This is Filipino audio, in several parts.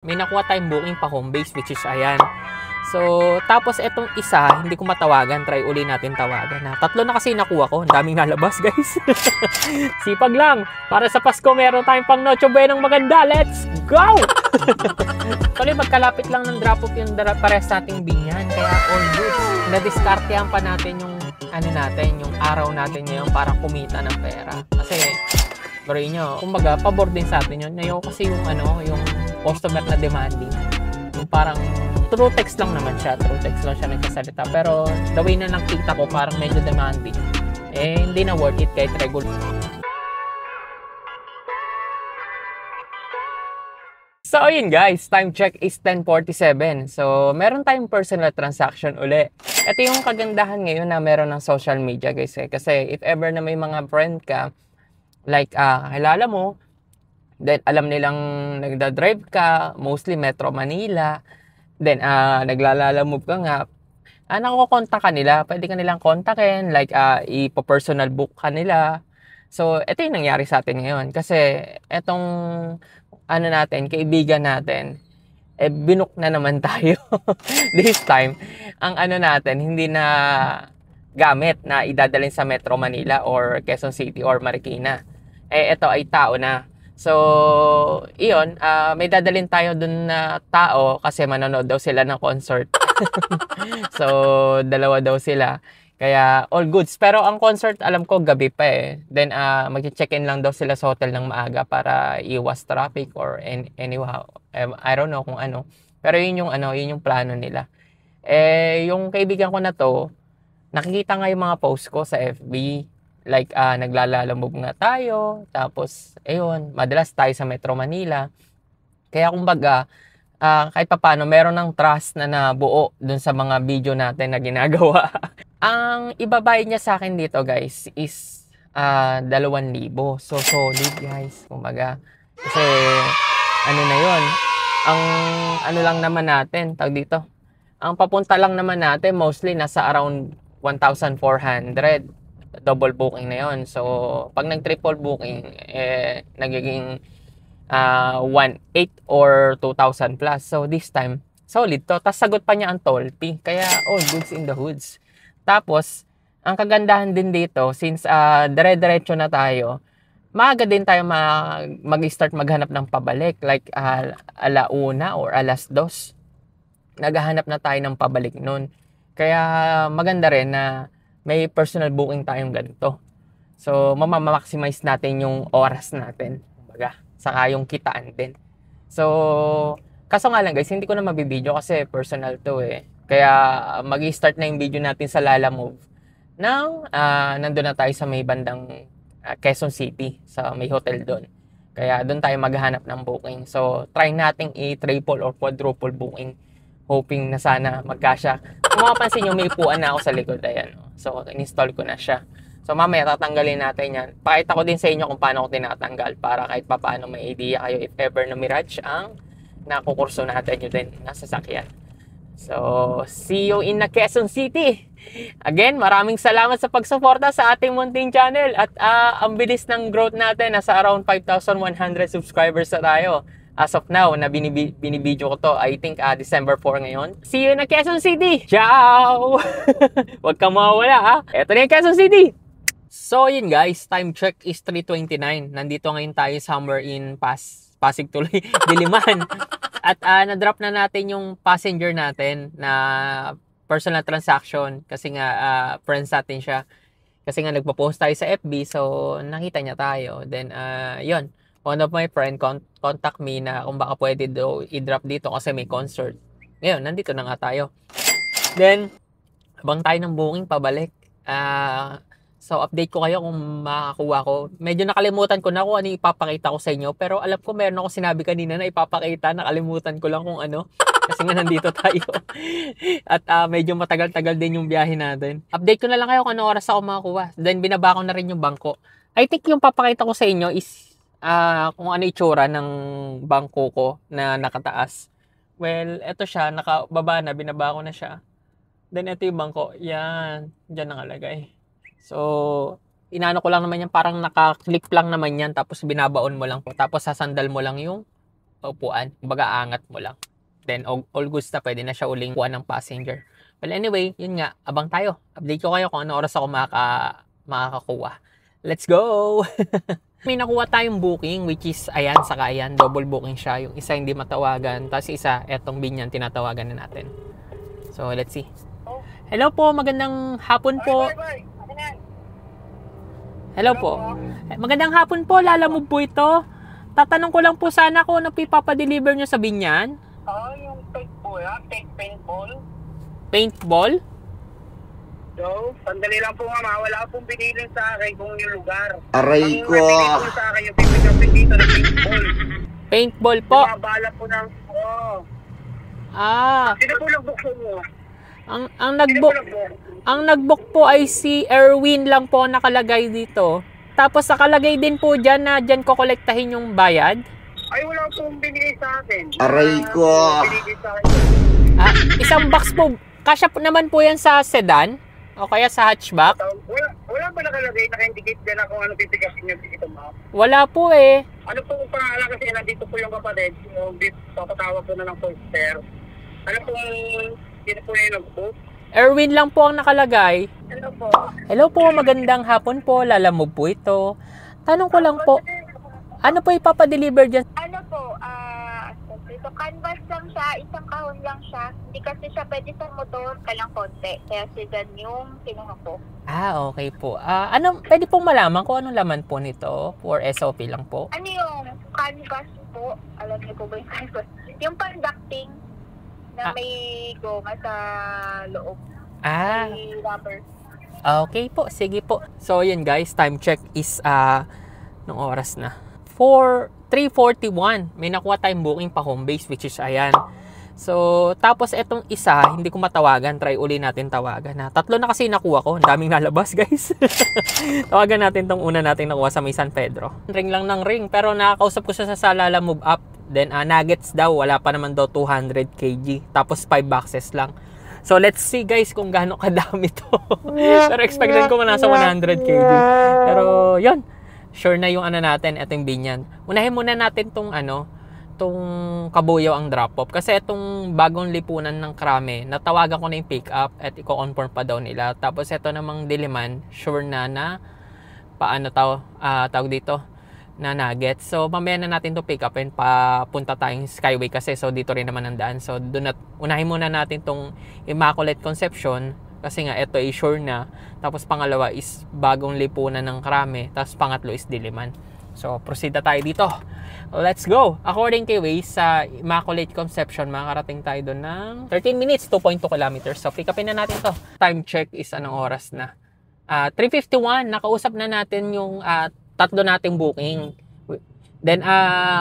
May nakuha tayong booking pa home base, which is ayan. So, tapos etong isa, hindi ko matawagan. Try uli natin tawagan. Tatlo na kasi nakuha ko. Ang daming nalabas, guys. Sipag lang. Para sa Pasko, meron tayong pang Noche Buenang maganda. Let's go! Actually, magkalapit lang ng drop-off yung pares nating binyan. Kaya all good. Nadiskartehan pa natin yung yung araw natin ngayon para kumita ng pera. Kasi, bro nyo, kumbaga, pabor din sa atin yun. Ngayon kasi yung customer na demanding. Yung parang true text lang naman siya. True text lang siya nagsasalita. Pero the way na nakita ko parang medyo demanding. Hindi na worth it kahit regular. So ayun guys, time check is 10:47. So meron tayong personal transaction uli. Ito yung kagandahan ngayon na meron ng social media guys. Kasi if ever na may mga friend ka, like kilala mo, then alam nilang nagda-drive ka, mostly Metro Manila. Then naglalala-move ka nga. Nakukontak ka nila, pwede ka nilang kontakin, like ipo-personal book ka nila. So ito yung nangyari sa atin ngayon kasi etong kaibigan natin, binook na naman tayo. This time, ang natin, hindi na gamit na idadalhin sa Metro Manila or Quezon City or Marikina. Ito ay tao na. So, iyon, may dadalhin tayo dun na tao kasi manonood daw sila ng concert. So, dalawa daw sila. Kaya, all goods. Pero ang concert, alam ko, gabi pa eh. Then, mag-check-in lang daw sila sa hotel ng maaga para iwas traffic or anyhow. I don't know kung ano. Pero yun yung plano nila. Yung kaibigan ko na to, nakikita nga yung mga post ko sa FB. Like, naglalalamove nga tayo. Tapos, ayun, madalas tayo sa Metro Manila. Kaya kumbaga, kahit papaano, meron ng trust na nabuo dun sa mga video natin na ginagawa. Ang ibabayad niya sa akin dito, guys, is 2,000. So, solid, guys. Kumbaga, kasi, na yun. Ang lang naman natin, tawag dito. Ang papunta lang naman natin, mostly, nasa around 1,400. Double booking na yon. So, pag nag-triple booking, nagiging 1,800 or 2,000 plus. So, this time, solid to. Tapos, sagot pa niya ang toll fee. Kaya, all goods in the hoods. Tapos, ang kagandahan din dito, since dire-diretso na tayo, maaga din tayo mag-start maghanap ng pabalik. Like, 1:00 or 2:00. Naghahanap na tayo ng pabalik nun. Kaya, maganda rin na may personal booking tayong ganito. So, maximize natin yung oras natin. Kumbaga, saka yung kitaan din. So, kaso nga lang guys, hindi ko na mabibideo kasi personal to eh. Kaya, mag-start na yung video natin sa Lalamove. Now, nandun na tayo sa may bandang Quezon City, sa may hotel doon. Kaya, doon tayo maghahanap ng booking. So, try nating i-triple or quadruple booking. Hoping na sana magkasya. Kung mapapansin nyo, may upuan na ako sa likod. Ayan. So, in-install ko na siya. So, mamaya tatanggalin natin yan. Pakita ko din sa inyo kung paano ko tinatanggal para kahit paano may idea kayo if ever na Mirage ang nakukurso natin yun din nasa sasakyan. So, see you in Quezon City. Again, maraming salamat sa pagsuporta sa ating munting channel. At ang bilis ng growth natin. Nasa around 5,100 subscribers na tayo. As of now, na binibidyo ko to, I think December 4 ngayon. See you in Quezon City! Ciao! Huwag kang mawawala ha! Eto na yung Quezon City! So yun guys, time check is 3:29. Nandito ngayon tayo somewhere in Pasig tuloy, Diliman. At na-drop na natin yung passenger natin na personal transaction. Kasi nga, friends natin siya. Kasi nga nagpo-post tayo sa FB, so nakita niya tayo. Then, yun. One of my friend contact me na kung baka pwede daw i-drop dito kasi may concert. Ngayon, nandito na nga tayo. Then, abang tayo ng booking pabalik. So, update ko kayo kung makakuha ko. Medyo nakalimutan ko na kung ano ipapakita ko sa inyo. Pero alam ko meron ako sinabi kanina na ipapakita. Nakalimutan ko lang kung ano. Kasi nga nandito tayo. At medyo matagal-tagal din yung biyahe natin. Update ko na lang kayo kung anong oras ako makakuha. Then, binaba ko na rin yung bangko. I think yung papakita ko sa inyo is kung ano itsura ng bangko ko na nakataas. Well, eto siya, nakababa na, binaba ko na siya. Then, ito yung bangko. Yan, dyan nakalagay. So, inano ko lang naman yan, parang naka-click lang naman yan, tapos binabaon mo lang po. Tapos, sasandal mo lang yung upuan. Kumbaga, aangat mo lang. Then, all goods na, pwede na siya uling kuha ng passenger. Well, anyway, yun nga, abang tayo. Update ko kayo kung ano oras ako makakakuha. Let's go! May nakuha tayong booking, which is, ayan, saka ayan, double booking siya. Yung isa hindi matawagan, tapos isa, etong binyan, tinatawagan na natin. So, let's see. Hello po, magandang hapon po. Hello po. Magandang hapon po, Lalamove po ito. Tatanong ko lang po sana kung ano ipapadeliver nyo sa binyan. Yung paintball, paintball. Paintball? So, sandali lang po mama, wala pong binilin sa akin kung yung lugar. Aray ko! Ang binilin po sa akin yung pipigapin dito na paintball. Paintball po? Bumabala po ng... Sino po nagbukso mo? Ang nagbook po ay si Erwin lang po nakalagay dito. Tapos nakalagay din po dyan na dyan ko kolektahin yung bayad. Ay, wala pong binigay sa akin. Aray ko! Binigay sa akin. Isang box po. Kasya po naman po yan sa sedan o kaya sa hatchback. Wala ba nakalagay, naka-indicate dyan na kung ano pipigapin nyo dito ma'am? Wala po eh. Ano po ang pangalan kasi nandito po yung kapatid, yung papatawag po na ng poster. Ano pong, sino po yung nag-book? Erwin lang po ang nakalagay. Hello po. Hello po, magandang hapon po. Lalamove po ito. Tanong ko lang po, ano po ipapadeliver dyan? Ano po, ito canvas lang siya, isang kahon lang siya. Hindi kasi siya pwede sa motor, kalang konti. Kaya sigan yung kinuha ko. Okay po. Pwede pong malaman kung anong laman po nito or SOP lang po? Ano yung canvas po? Alam niyo po ba yung canvas? Yung pan-ducting na may goma sa loob. May rubber. Okay po, sige po. So yun guys, time check is nung oras na. 3:41. May nakuha tayong booking pa home base, which is ayan. So, tapos etong isa, hindi ko matawagan. Try uli natin tawagan. Tatlo na kasi nakuha ko. Ang daming nalabas, guys. Tawagan natin tong una natin nakuha sa may San Pedro. Ring lang ng ring. Pero nakakausap ko siya sa Lalamove app. Then, nuggets daw. Wala pa naman daw 200 kg. Tapos 5 boxes lang. So, let's see guys kung gaano kadami to. Pero expected ko nasa 100 kg. Pero, yun. Sure na yung ano natin, itong binyan. Unahin muna natin tong Kabuyaw ang drop-off. Kasi itong bagong lipunan ng Krame, natawagan ko na yung pick-up at i-confirm pa daw nila. Tapos ito namang Diliman, sure na tawag dito, na nuggets. So, mamaya na natin to pick up and papunta tayong Skyway kasi so dito rin naman ang daan. So, unahin muna natin tong Immaculate Conception kasi nga ito ay sure na. Tapos pangalawa is bagong lipunan ng Krame. Tapos pangatlo is Diliman. So, proceed na tayo dito. Let's go! According kay Waze, sa Immaculate Conception, makakarating tayo doon ng 13 minutes, 2.2 kilometers. So, pick upin na natin to. Time check is anong oras na? 3:51. Nakausap na natin yung tatlo nating booking. Then,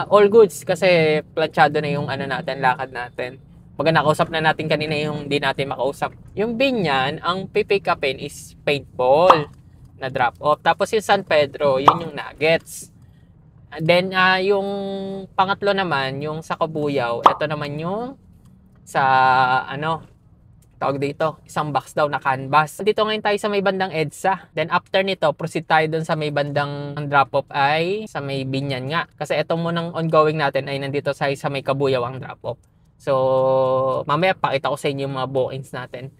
all goods kasi planchado na yung lakad natin. Pag nakausap na natin kanina yung di natin makausap. Yung binyan, ang pipick upin is paintball na drop off. Tapos yung San Pedro, yun yung nuggets. And then, yung pangatlo naman, yung sa Kabuyaw, ito naman yung sa, tawag dito, isang box daw na canvas. Dito ngayon tayo sa may bandang EDSA. Then after nito, proceed tayo dun sa may bandang drop-off ay sa may binyan nga. Kasi ito munang ongoing natin ay nandito sa may Kabuyaw ang drop-off. So, mamaya pakita ko sa inyo yung mga bookings natin.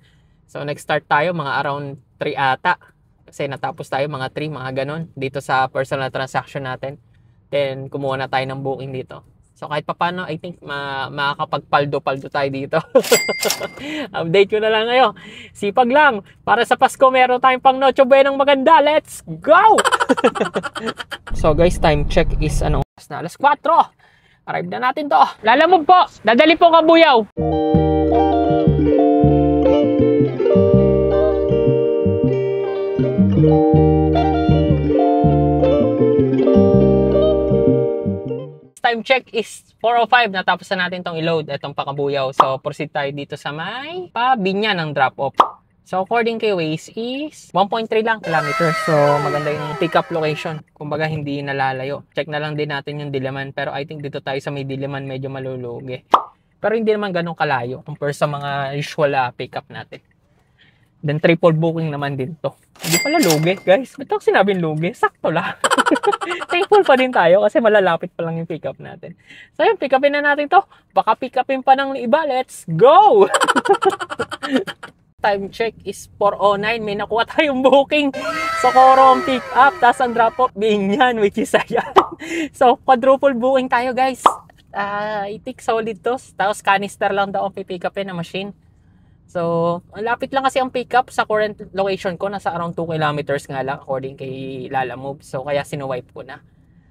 So, next start tayo mga around 3 ata. Kasi natapos tayo mga 3, mga ganun. Dito sa personal transaction natin. Then, kumuha na tayo ng booking dito. So, kahit papano, I think makakapagpaldo-paldo tayo dito. Update ko na lang ngayon. Sipag lang. Para sa Pasko, meron tayong pang Noche Buenang maganda. Let's go! So, guys, time check is oras na? Alas 4. Arrive na natin to. Lalamove po. Dadali po Kabuyaw. Time check is 4:05. Natapos na natin tong i-load itong Pakabuyaw. So, proceed tayo dito sa may Binyan ng drop-off. So, according kay Waze is 1.3 lang kilometers. So, maganda yung pick-up location. Kumbaga, hindi nalalayo. Check na lang din natin yung Diliman. Pero I think dito tayo sa may Diliman medyo malulugi. Pero hindi naman ganun kalayo compare sa mga usual pick-up natin. Then triple booking naman din to. Hindi pala lugi, guys. Ba't ako sinabing lugi? Sakto lang. Thankful pa din tayo kasi malalapit pa lang yung pick up natin. So yun, pick upin na natin to. Baka pick upin pa ng iba. Let's go! Time check is 4:09. May nakuha tayong booking. Socorro ang pick up. Tapos ang drop off Binyan, which is ayan. So quadruple booking tayo, guys. Itik solid to. Tapos canister lang daw ang pick upin na machine. So, lapit lang kasi ang pickup sa current location ko. Nasa around 2 kilometers nga lang according kay Lalamove. So, kaya sinuwipe ko na.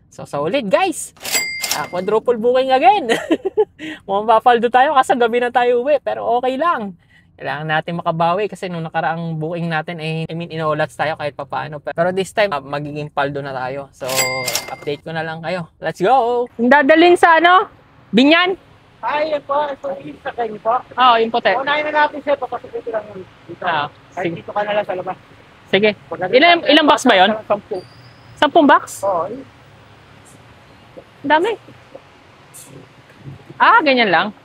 So, solid guys! Quadruple booking again! Mukhang mapaldo tayo kasi gabi na tayo uwi. Pero okay lang. Kailangan natin makabawi kasi nung nakaraang booking natin inolats tayo kahit papaano. Pero this time, magiging paldo na tayo. So, update ko na lang kayo. Let's go! Yung dadalhin sa Binyan? Ay, yan po. Ito yung sa kayo po. Oo, yung puti. Unahin na natin siya. Papasok ito lang dito. Kahit dito ka na lang sa labas. Sige. Ilang box ba yun? 10. 10 box? Oo. Dami. Ganyan lang.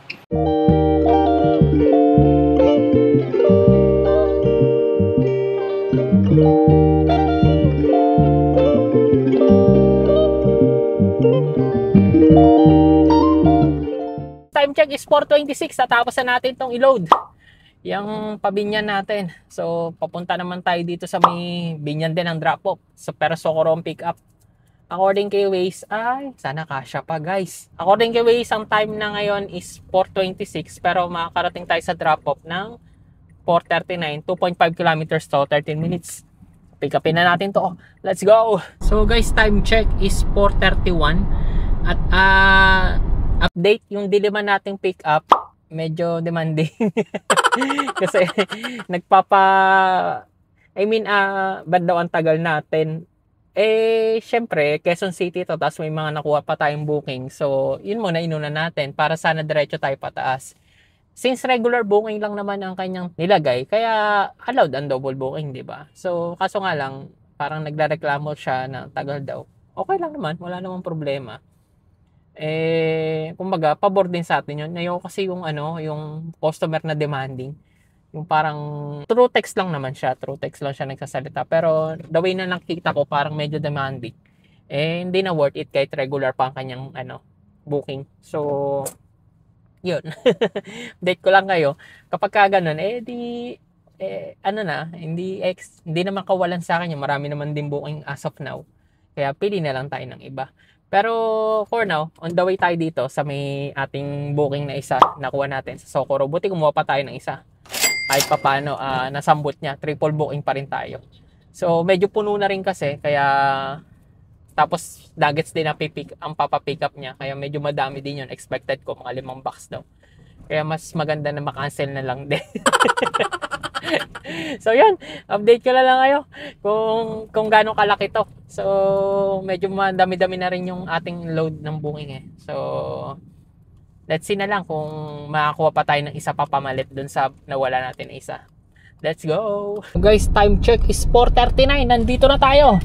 Time check is 4:26. Natapos na natin tong i-load yung pabinyan natin. So papunta naman tayo dito sa may Binyan din ang drop off. So pero Socorro ang pick up. According kay Waze, sana kasya pa guys. According kay Waze, ang time na ngayon is 4:26 pero makakarating tayo sa drop off ng 4:39, 2.5 kilometers to 13 minutes. Pick upin na natin to. Let's go. So guys, time check is 4:31 at update yung diliman nating pick up, medyo demanding. Kasi ba't daw ang tagal natin? Syempre, Quezon City to, tapos may mga nakuha pa tayong booking. So, yun muna inuna natin para sana diretso tayo pataas. Since regular booking lang naman ang kanyang nilagay, kaya allowed ang double booking, di ba? So, kaso nga lang, parang naglareklamo siya na tagal daw. Okay lang naman, wala namang problema. Kumbaga, pabor din sa atin yun. Ayoko kasi yung customer na demanding. Yung parang true text lang naman siya. True text lang siya nagsasalita. Pero the way na nakita ko, parang medyo demanding. Hindi na worth it kahit regular pa ang kanyang booking. So, yun. Update ko lang kayo. Kapag ka ganun, hindi naman kawalan sa akin. Marami naman din booking as of now. Kaya pili na lang tayo ng iba. Pero for now, on the way tayo dito sa may ating booking na isa, nakuha natin sa Socorro. Buti kumuha pa tayo ng isa. Kahit pa paano, nasambot niya, triple booking pa rin tayo. So medyo puno na rin kasi, kaya tapos nuggets din ang papapick up niya. Kaya medyo madami din yun. Expected ko mga 5 box daw. Kaya mas maganda na makancel na lang din. So yun, update ko na lang kayo kung gaano kalaki to. So medyo madami-dami na rin yung ating load ng booking So let's see na lang kung makakuha pa tayo ng isa pa pamalit dun sa nawala natin na isa. Let's go! Guys, time check is 4:39. Nandito na tayo.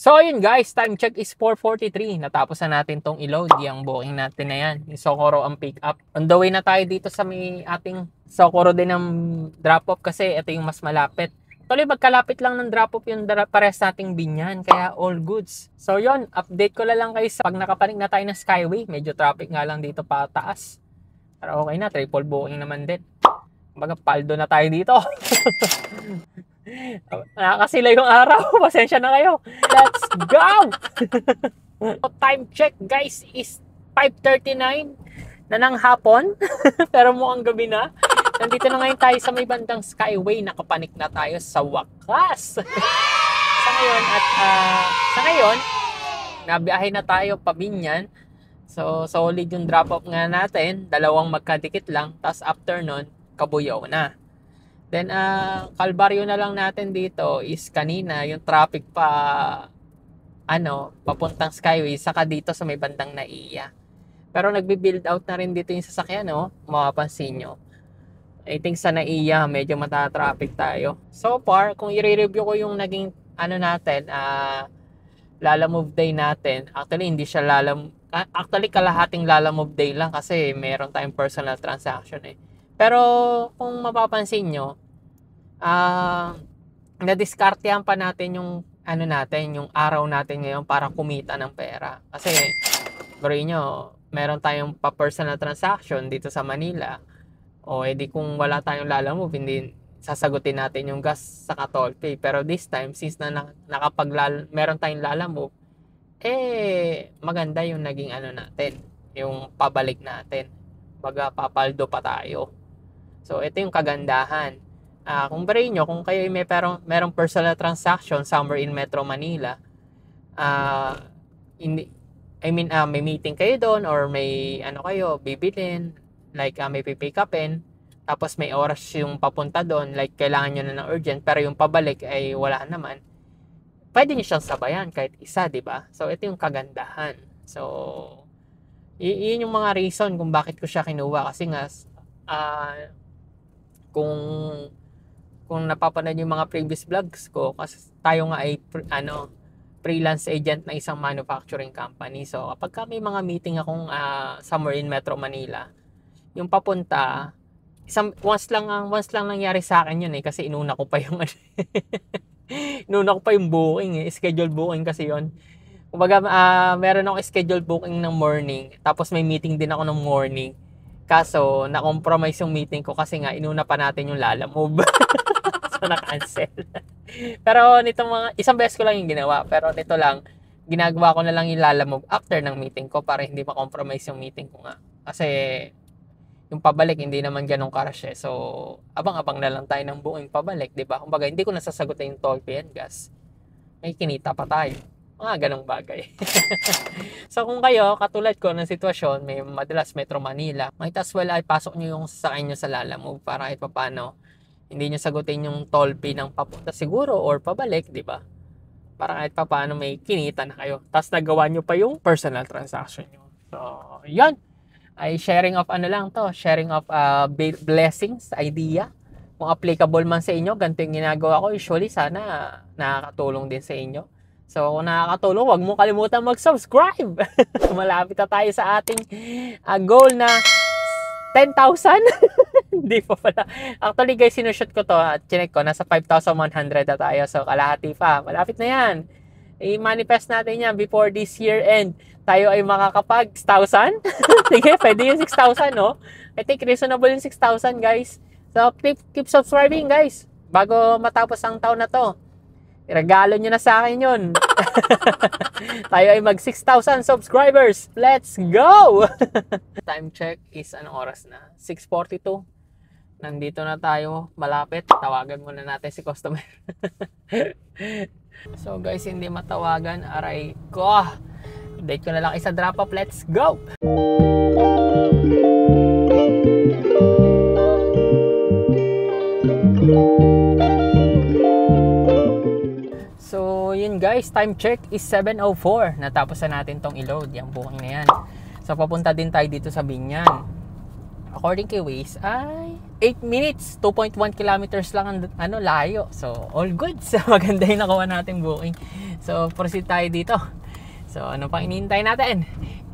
So yun guys, time check is 4:43. Natapos na natin tong i-load yung booking natin na yan. Yung Socorro ang pick up. On the way na tayo dito sa may ating Socorro din ng drop off kasi ito yung mas malapit. Tuloy magkalapit lang ng drop off yung parehas nating Binyan. Kaya all goods. So yun, update ko na lang kayo sa pag nakapanig na tayo ng Skyway. Medyo traffic nga lang dito pa taas. Pero okay na, triple booking naman din. Kumbaga paldo na tayo dito. Nakakasila yung araw. Pasensya na kayo. Let's go! Time check guys is 5:39 na ng hapon. Pero mukhang gabi na. Nandito na ngayon tayo sa may bandang Skyway. Nakapanik na tayo sa wakas. Sa ngayon, nabiyahe na tayo pa Binyan. So solid yung drop off nga natin. 2 magkadikit lang. Tapos after nun, Kabuyaw na. Then, kalbaryo na lang natin dito is kanina, yung traffic papuntang Skyway, saka dito sa may bandang Naiya. Pero nagbi-build out na rin dito yung sasakyan, mapapansin nyo. I think sa Naiya, medyo mata-traffic tayo. So far, kung i-review ko yung naging, Lala Move Day natin, actually hindi siya actually kalahating Lala Move Day lang kasi meron tayong personal transaction eh. Pero kung mapapansin nyo, nadiskartehan pa natin yung yung araw natin ngayon para kumita ng pera. Kasi bro nyo, meron tayong pa-personal transaction dito sa Manila. O edi kung wala tayong Lala Move, hindi sasagutin natin yung gas sa toll pay. Pero this time, since na meron tayong Lala Move, maganda yung naging natin, yung pabalik natin. Baga papaldo pa tayo. So ito yung kagandahan. Kung bari nyo, kung kayo merong personal transaction somewhere in Metro Manila, may meeting kayo doon or may kayo bibilin, like may pipick upin, tapos may oras yung papunta doon, like kailangan nyo na ng urgent, pero yung pabalik ay wala naman, pwede nyo siyang sabayan kahit isa, di ba? So ito yung kagandahan. So yun yung mga reason kung bakit ko siya kinuha, kasi nga kung napapanood yung mga previous vlogs ko, kasi tayo nga ay freelance agent na isang manufacturing company. So kapag may mga meeting akong somewhere in Metro Manila, yung papunta, once lang nangyari sa akin yun kasi inuna ko pa yung booking schedule booking kasi yun. Kumbaga meron ako schedule booking ng morning, tapos may meeting din ako ng morning. Kaso na-compromise yung meeting ko kasi nga inuna pa natin yung Lala Move. So na-cancel. Pero isang beses ko lang yung ginawa, pero nito lang ginagawa ko na lang yung Lala Move after ng meeting ko para hindi ma-compromise yung meeting ko nga. Kasi yung pabalik hindi naman ganun ka-rush. So abang-abang na lang tayo ng buong pabalik, di ba? Kumbaga hindi ko nasasagutin yung toll fee and gas. May kinita pa tayo. Mga ganong bagay. So kung kayo, katulad ko ng sitwasyon, may madalas Metro Manila, might as well ay pasok nyo yung sasakyan nyo sa Lala Move para kahit papano hindi nyo sagutin yung toll fee ng papunta siguro or pabalik, di ba? Para kahit papano may kinita na kayo. Tapos nagawa nyo pa yung personal transaction nyo. So yan, ay sharing of sharing of blessings, idea. Kung applicable man sa inyo, ganito yung ginagawa ko. Usually sana nakakatulong din sa inyo. So kung nakakatulong, huwag mong kalimutan mag-subscribe. Malapit na tayo sa ating goal na 10,000. Hindi pa pala. Actually guys, sinushoot ko to at chinek ko, nasa 5,100 na tayo. So kalahati pa. Malapit na yan. I-manifest natin yan before this year end. Tayo ay makakapag 6,000. Sige, pwede yung 6,000, no? I think reasonable yung 6,000, guys. So, keep subscribing, guys. Bago matapos ang taon na to. Regalo nyo na sa akin yun. Tayo ay mag 6,000 subscribers. Let's go! Time check is anong oras na? 6:42. Nandito na tayo. Malapit. Tawagan muna natin si customer. So, guys, hindi matawagan. Aray ko. Date ko na lang isa drop up. Let's go! So, yun guys. Time check is 7:04. Natapos na natin tong i-load. Yung booking na yan. So, papunta din tayo dito sa Binyan. According kay Waze ay 8 minutes. 2.1 kilometers lang ang layo. So, all good. So, maganda yung nakuha natin booking. So, proceed tayo dito. So, ano pang inihintay natin?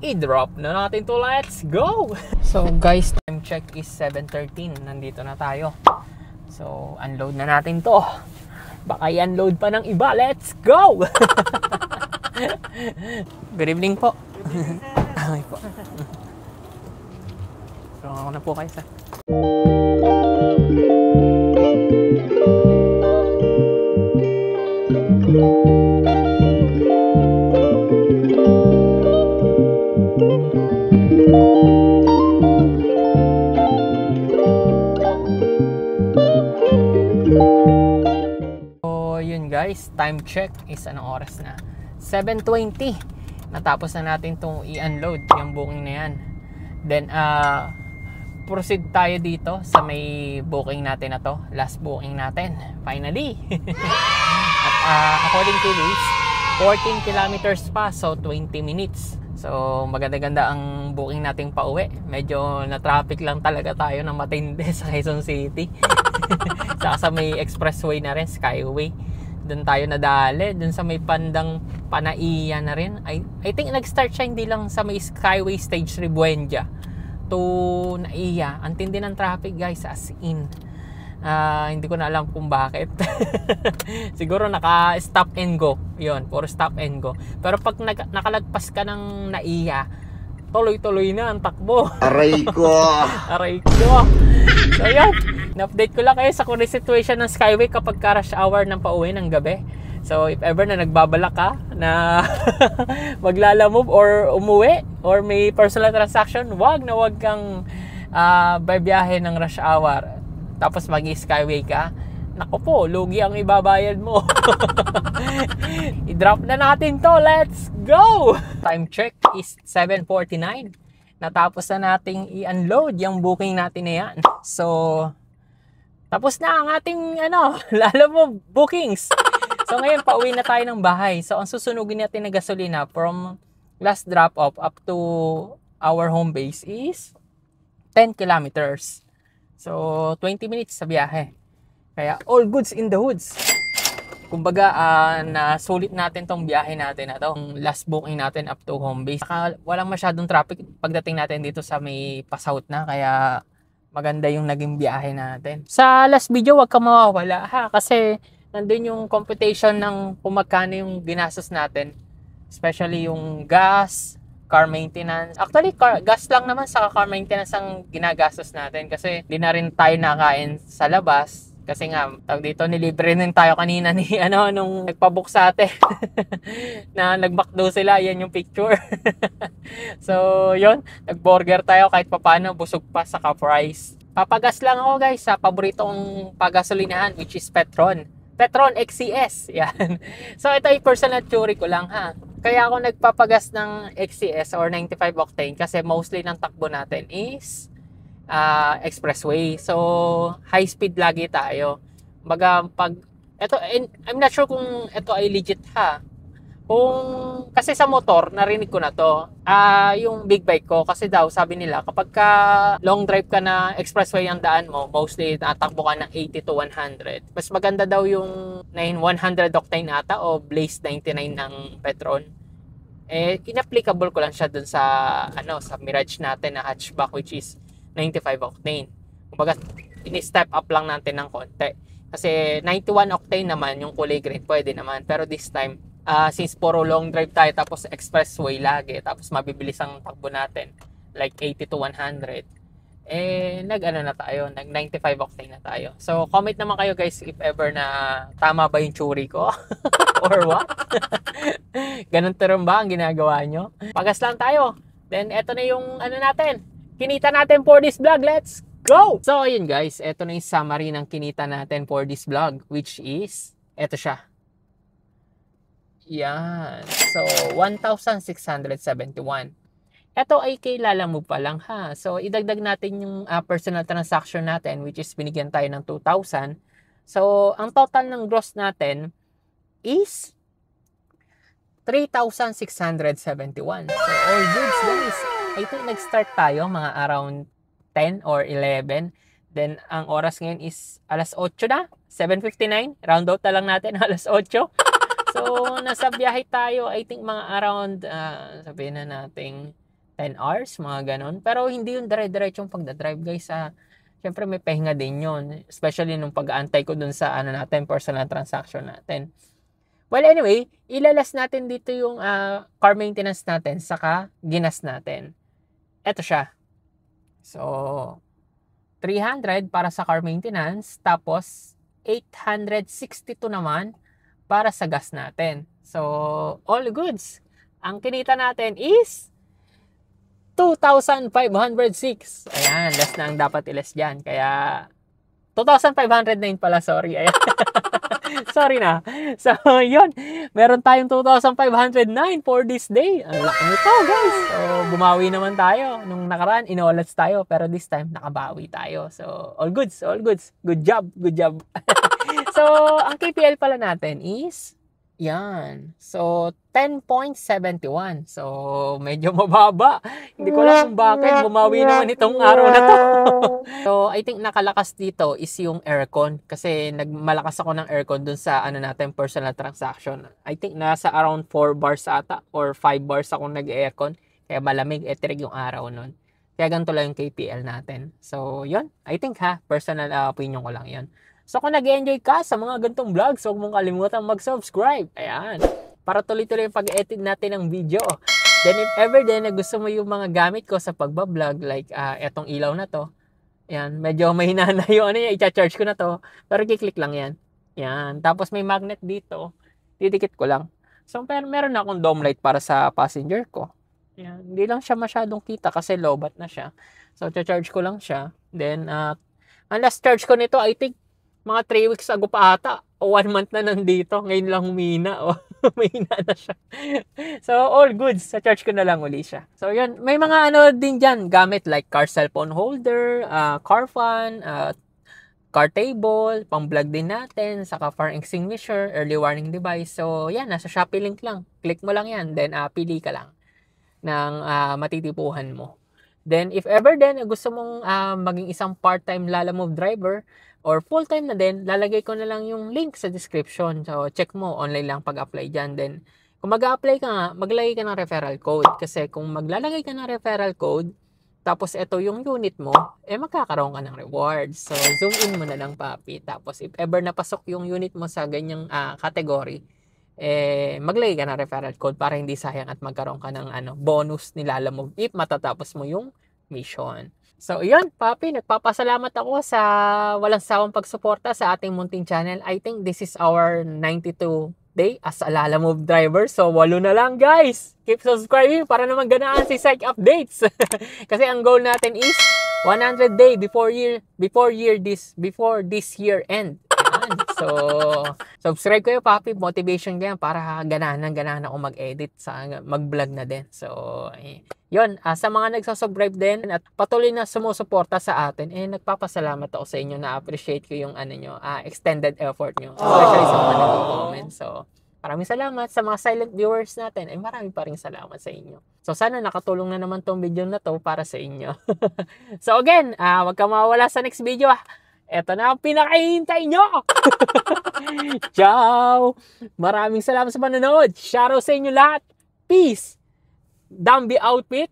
I-drop na natin to. Let's go! So, guys, time check is 7:13. Nandito na tayo. So, unload na natin to. Baka i-unload pa ng iba. Let's go! Good evening po. Okay po. So, ako na po kayo sa... Guys, time check is anong oras na? 7:20. Natapos na natin itong i-unload yung booking na yan. Then proceed tayo dito sa may booking natin na to. Last booking natin. Finally. At according to this, 14 kilometers pa, so 20 minutes. So maganda-ganda ang booking nating pauwi. Medyo na-traffic lang talaga tayo ng matindi sa Quezon City. Saka sa may expressway na rin, Skyway. Doon tayo nadali, doon sa may bandang Panaiya na rin. I think nag-start siya hindi lang sa may Skyway Stage Ribuendia to Naiya. Ang tindi ng traffic guys, as in. Hindi ko na alam kung bakit. Siguro naka-stop and go. Yun, puro stop and go. Pero pag nakalagpas ka ng Naiya, tuloy-tuloy na ang takbo. Aray ko! Aray ko! So yun, na-update ko lang kayo sa current situation ng Skyway kapag rush hour ng pauwi ng gabi. So if ever na nagbabalak ka na maglalamove or umuwi or may personal transaction, wag kang babiyahe ng rush hour tapos mag-Skyway ka. Naku po, lugi ang ibabayad mo. I-drop na natin to. Let's go! Time check is 7:49. Natapos na nating i-unload yung booking natin na yan. So, tapos na ang ating Lalamove bookings. So, ngayon pauwi na tayo ng bahay. So, ang susunugin natin na gasolina from last drop-off up to our home base is 10 kilometers. So, 20 minutes sa biyahe. Kaya all goods in the hoods. Kumbaga, nasulit natin tong biyahe natin na tong last booking natin up to home base. Walang masyadong traffic pagdating natin dito sa may pa-south na. Kaya maganda yung naging biyahe natin. Sa last video, wag ka mawawala ha. Kasi nandun yung computation ng kung magkano yung ginastos natin. Especially yung gas, car maintenance. Actually, gas lang naman sa car maintenance ang ginagastos natin. Kasi di na rin tayo nakain sa labas. Kasi nga, tawag dito, nilibre rin tayo kanina ni, nung nagpabook sa atin. Na nag-McDo sila, yan yung picture. So, yun, nag-burger tayo kahit papano, busog pa sa ka-price. Papagas lang ako guys sa paboritong pagasolinahan, which is Petron. Petron XCS, yan. So, ito ay personal theory ko lang ha. Kaya ako nagpapagas ng XCS or 95 octane kasi mostly ng takbo natin is expressway. So, high speed lagi tayo. I'm not sure kung ito ay legit ha. Kasi sa motor, narinig ko na to. Yung big bike ko, kasi daw, sabi nila, kapag ka long drive ka na expressway ang daan mo, mostly natakbo ka ng 80 to 100. Mas maganda daw yung 100 octane ata o Blaze 99 ng Petron. Inapplicable ko lang siya dun sa Mirage natin na hatchback, which is 95 octane. Kumbaga, ini-step up lang natin ng konti. Kasi 91 octane naman, yung kulay green, pwede naman. Pero this time, since puro long drive tayo, tapos expressway lagi, tapos mabibilis ang takbo natin, like 80 to 100, nag 95 octane na tayo. So, comment naman kayo guys if ever na tama ba yung tsuri ko or what? Ganun rin ba ang ginagawa nyo? Pagas lang tayo. Then, eto na yung natin. Kinita natin for this vlog. Let's go! So, ayun guys. Ito na yung summary ng kinita natin for this vlog. Which is, ito siya. Yan. So, 1,671. Ito ay kay Lalamove pa lang ha. So, idagdag natin yung personal transaction natin, which is binigyan tayo ng 2,000. So, ang total ng gross natin is 3,671. So, all goods guys. I think nag-start tayo mga around 10 or 11. Then, ang oras ngayon is alas 8 na. 7:59. Round out na lang natin alas 8. So, nasa biyahe tayo. I think mga around, sabihin na natin 10 hours, mga ganon. Pero hindi yung dire-diretsong pagdadrive guys. Siyempre may pahinga din yun. Especially nung pag-aantay ko dun sa natin, personal transaction natin. Well, anyway, ilalas natin dito yung car maintenance natin saka ginas natin. Ito siya. So, 300 para sa car maintenance, tapos 862 naman para sa gas natin. So, all goods. Ang kinita natin is 2,506. Ayan, less na ang dapat i-less dyan. Kaya, 2,509 pala, sorry. Ayan. Sorry na. So, yun. Meron tayong 2,509 for this day. Ang laki nito, guys. So, bumawi naman tayo. Nung nakaraan, inolats tayo. Pero this time, nakabawi tayo. So, all goods, all goods. Good job, good job. So, ang KPL pala natin is Yan. So, 10.71. So, medyo mababa. Hindi ko alam kung bakit. Bumawi naman itong araw na to. So, I think nakalakas dito is yung aircon. Kasi nagmalakas ako ng aircon dun sa natin, personal transaction. I think nasa around 4 bars ata or 5 bars akong nag-aircon. Kaya malamig, etrig yung araw nun. Kaya ganito lang yung KPL natin. So, yun. I think personal opinion ko lang yun. So kung nag-enjoy ka sa mga ganitong vlogs, huwag mong kalimutan mag-subscribe. Ayan. Para tuloy-tuloy yung pag-edit natin ng video. Then if ever din na gusto mo yung mga gamit ko sa pagbablog, like etong ilaw na to. Ayan. Medyo mahina na yung i-charge ko na to. Pero kiklik lang yan. Ayan. Tapos may magnet dito. Didikit ko lang. So meron akong dome light para sa passenger ko. Ayan. Hindi lang siya masyadong kita kasi low-bat na siya. So charge ko lang siya. Then ang last charge ko nito, I think mga 3 weeks ago pa ata o 1 month na nandito. Ngayon lang humina. Mahina na siya. So, all goods. Sa charge ko na lang uli siya. So, yun. May mga din dyan. Gamit like car cellphone holder, car fan, car table, pang-vlog din natin, saka fire extinguisher, early warning device. So, yan. Nasa Shopee link lang. Click mo lang yan. Then, pili ka lang ng matitipuhan mo. Then, if ever din gusto mong maging isang part-time Lalamove driver, or full-time na din, lalagay ko na lang yung link sa description. So, check mo, online lang pag-apply dyan. Then, kung mag-apply ka nga, maglagay ka ng referral code. Kasi kung maglalagay ka ng referral code, tapos ito yung unit mo, magkakaroon ka ng rewards. So, zoom in mo na lang, papi. Tapos, if ever napasok yung unit mo sa ganyang category, maglagay ka ng referral code para hindi sayang at magkaroon ka ng bonus ni Lalamove if matatapos mo yung mission. So, yun, papi, nagpapasalamat ako sa walang sawang pagsuporta sa ating munting channel. I think this is our 92 day as a Lalamove driver. So, 8 na lang, guys. Keep subscribing para naman ganaan si Psych Updates. Kasi ang goal natin is 100 day before this year end. So, subscribe kayo, papi. Motivation ko yan para ganahan ako mag-edit, mag-vlog na din. So, yun. Sa mga nagsasubscribe din at patuloy na sumusuporta sa atin, nagpapasalamat ako sa inyo. Na-appreciate ko yung extended effort nyo. Especially sa mga nag-comment. So, maraming salamat sa mga silent viewers natin. Marami pa rin salamat sa inyo. So, sana nakatulong na naman tong video na to para sa inyo. So, again, wag ka mawawala sa next video. Ito na ang pinakahihintay nyo. Ciao! Maraming salamat sa panonood. Shoutout sa inyo lahat. Peace! Dambi outfit.